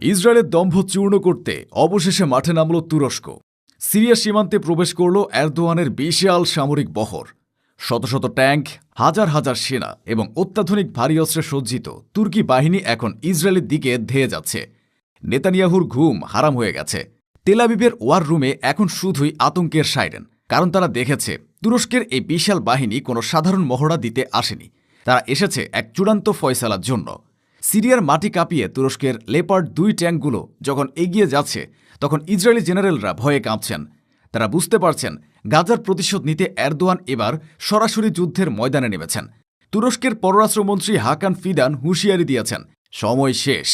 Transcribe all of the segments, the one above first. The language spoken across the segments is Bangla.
ইসরায়েলের দম্ভ চূর্ণ করতে অবশেষে মাঠে নামল তুরস্ক। সিরিয়া সীমান্তে প্রবেশ করল এরদোয়ানের বিশাল সামরিক বহর। শত শত ট্যাঙ্ক, হাজার হাজার সেনা এবং অত্যাধুনিক ভারী অস্ত্রে সজ্জিত তুর্কি বাহিনী এখন ইসরায়েলের দিকে ধেয়ে যাচ্ছে। নেতানিয়াহুর ঘুম হারাম হয়ে গেছে। তেল আবিবের ওয়ার রুমে এখন শুধুই আতঙ্কের সাইরেন, কারণ তারা দেখেছে তুরস্কের এই বিশাল বাহিনী কোনো সাধারণ মহড়া দিতে আসেনি। তারা এসেছে এক চূড়ান্ত ফয়সালার জন্য। সিরিয়ার মাটি কাঁপিয়ে তুরস্কের লেপার্ড 2 ট্যাঙ্কগুলো যখন এগিয়ে যাচ্ছে, তখন ইসরায়েলি জেনারেলরা ভয়ে কাঁপছেন। তারা বুঝতে পারছেন গাজার প্রতিশোধ নিতে এরদোয়ান এবার সরাসরি যুদ্ধের ময়দানে নেমেছেন। তুরস্কের পররাষ্ট্রমন্ত্রী হাকান ফিদান হুঁশিয়ারি দিয়েছেন, সময় শেষ,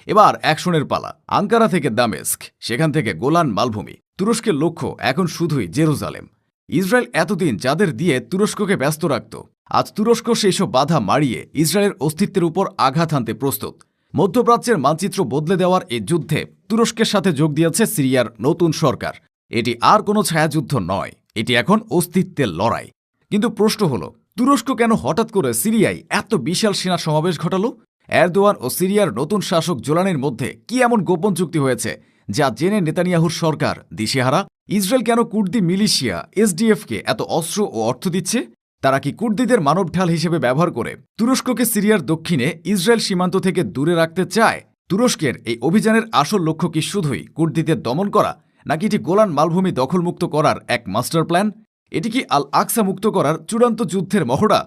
এবার অ্যাকশনের পালা। আঙ্কারা থেকে দামেস্ক, সেখান থেকে গোলান মালভূমি, তুরস্কের লক্ষ্য এখন শুধুই জেরুজালেম। ইসরায়েল এতদিন যাদের দিয়ে তুরস্ককে ব্যস্ত রাখত, আজ তুরস্ক সেই সব বাধা মারিয়ে ইসরায়েলের অস্তিত্বের উপর আঘাত হানতে প্রস্তুত। মধ্যপ্রাচ্যের মানচিত্র বদলে দেওয়ার এই যুদ্ধে তুরস্কের সাথে যোগ দিয়েছে সিরিয়ার নতুন সরকার। এটি আর কোনো ছায়াযুদ্ধ নয়, এটি এখন অস্তিত্বের লড়াই। কিন্তু প্রশ্ন হল, তুরস্ক কেন হঠাৎ করে সিরিয়ায় এত বিশাল সেনা সমাবেশ ঘটালো? এরদোয়ান ও সিরিয়ার নতুন শাসক জোলানির মধ্যে কি এমন গোপন চুক্তি হয়েছে যা জেনে নেতানিয়াহুর সরকার দিশেহারা? ইসরায়েল কেন কুর্দি মিলিশিয়া এসডিএফকে এত অস্ত্র ও অর্থ দিচ্ছে? তারা কি কুর্দিদের মানব ঢাল হিসেবে ব্যবহার করে তুরস্ককে সিরিয়ার দক্ষিণে ইসরায়েল সীমান্ত থেকে দূরে রাখতে চায়? তুরস্কের এই অভিযানের আসল লক্ষ্য কি শুধুই কুর্দিদের দমন করা, নাকি এটি গোলান মালভূমি দখলমুক্ত করার এক মাস্টার প্ল্যান? এটি কি আল আকসা মুক্ত করার চূড়ান্ত যুদ্ধের মহড়া?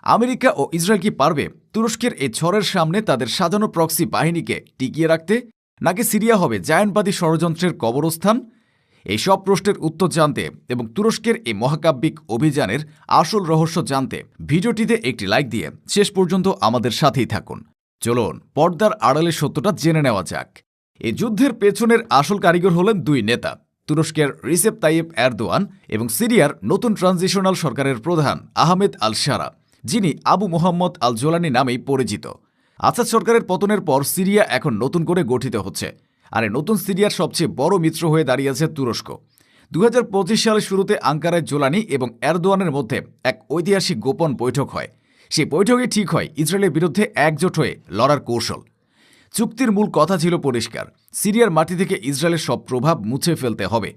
আমেরিকা ও ইসরায়েল কি পারবে তুরস্কের এই ঝড়ের সামনে তাদের সাজানো প্রক্সি বাহিনীকে টিকিয়ে রাখতে, নাকি সিরিয়া হবে জায়ান্টবাদী ষড়যন্ত্রের কবরস্থান? এই সব প্রশ্নের উত্তর জানতে এবং তুরস্কের এই মহাকাব্যিক অভিযানের আসল রহস্য জানতে ভিডিওটিতে একটি লাইক দিয়ে শেষ পর্যন্ত আমাদের সাথেই থাকুন। চলুন পর্দার আড়ালের সত্যটা জেনে নেওয়া যাক। এই যুদ্ধের পেছনের আসল কারিগর হলেন 2 নেতা, তুরস্কের রিসেপ তাইয়েপ এরদোয়ান এবং সিরিয়ার নতুন ট্রানজিশনাল সরকারের প্রধান আহমেদ আল শারা, যিনি আবু মোহাম্মদ আল জোলানি নামেই পরিচিত। আসাদ সরকারের পতনের পর সিরিয়া এখন নতুন করে গঠিত হচ্ছে, আর এই নতুন সিরিয়ার সবচেয়ে বড় মিত্র হয়ে দাঁড়িয়েছে তুরস্ক। 2025 সালের শুরুতে আঙ্কারায় জোলানি এবং এরদোয়ানের মধ্যে এক ঐতিহাসিক গোপন বৈঠক হয়। সেই বৈঠকে ঠিক হয় ইসরায়েলের বিরুদ্ধে একজোট হয়ে লড়ার কৌশল। চুক্তির মূল কথা ছিল পরিষ্কার, সিরিয়ার মাটি থেকে ইসরায়েলের সব প্রভাব মুছে ফেলতে হবে।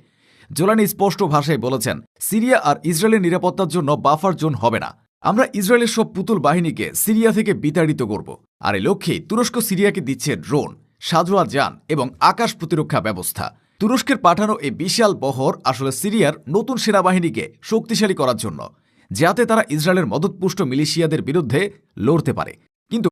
জোলানি স্পষ্ট ভাষায় বলেছেন, সিরিয়া আর ইসরায়েলের নিরাপত্তার জন্য বাফার জোন হবে না। আমরা ইসরায়েলের সব পুতুল বাহিনীকে সিরিয়া থেকে বিতাড়িত করব। আর এই লক্ষ্যেই তুরস্ক সিরিয়াকে দিচ্ছে ড্রোন, সাজোয়া যান এবং আকাশ প্রতিরক্ষা ব্যবস্থা। তুরস্কের পাঠানো এই বিশাল বহর আসলে সিরিয়ার নতুন সেনাবাহিনীকে শক্তিশালী করার জন্য, যাতে তারা ইসরায়েলের মদতপুষ্ট মিলিশিয়াদের বিরুদ্ধে লড়তে পারে।